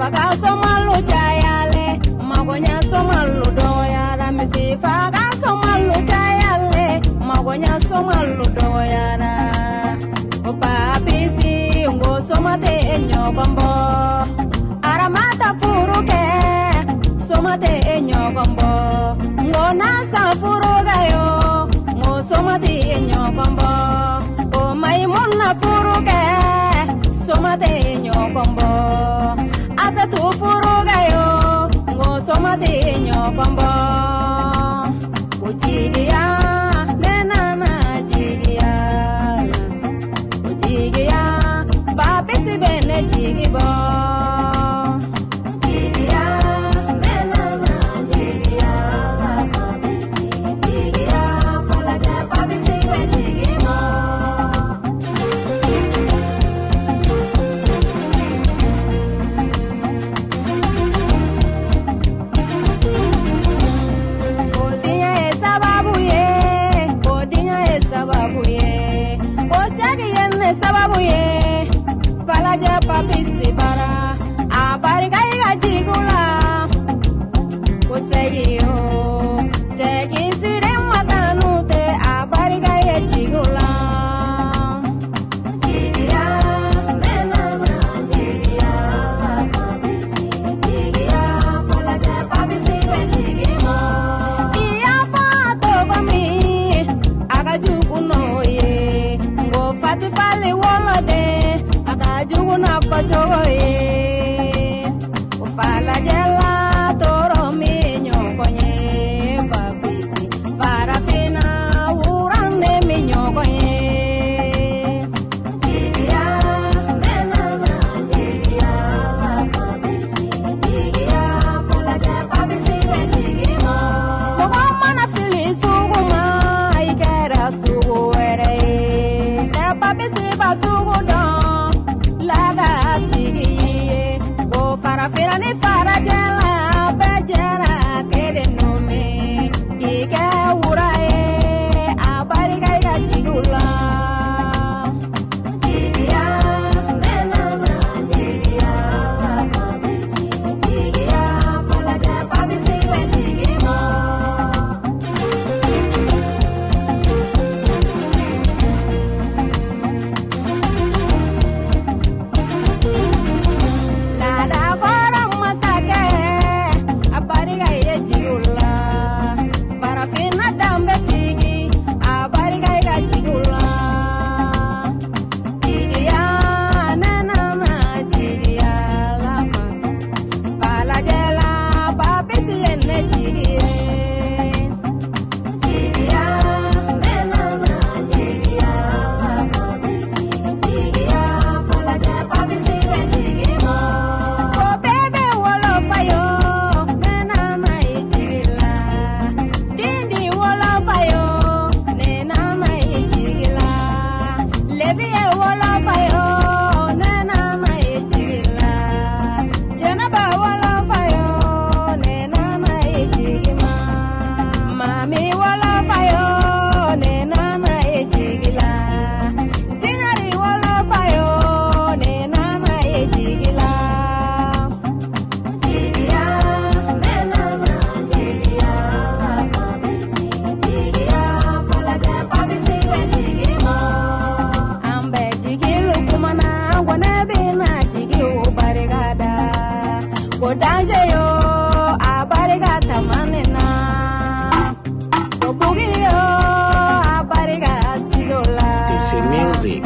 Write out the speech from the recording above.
faga somalu jayale magonya somalu doyara misi faga somalu jayale magonya somalu doyara papisi ngo somate nyogombo aramata furuke somate nyogombo ngo nasa furugayo ngo somate nyogombo o maimuna furuke somate nyogombo ata tu furugayo ngo somate nyogombo ujigiya nenana jigiya ujigiya babisi bene jigibo jigiya nenana jigiya babisi jigiya falaka babisi bene jigibo sababu ye balaja papisi bara abariga iga jigula ko segiyo segi sire matanute abariga ye jigula jigiya menana jigiya papisi jigiya balaja papisi be jigimo iya pato bami aga juguno ye fati fali wolode aka juguna fachogo ye ufala jela toro mi nyokonye babisi parafina urane mi nyokonye jigiya menana jigiya babisi jigiya fala je babisi be jigimo mogo mana fili suguma ikera sugu were babisi basugu don laga tigi go farafina ni farajela bejera kede nome ike urae abariga iga jigula jigiya menana jigiya babisi jigiya falaja babisi be jigimo Music.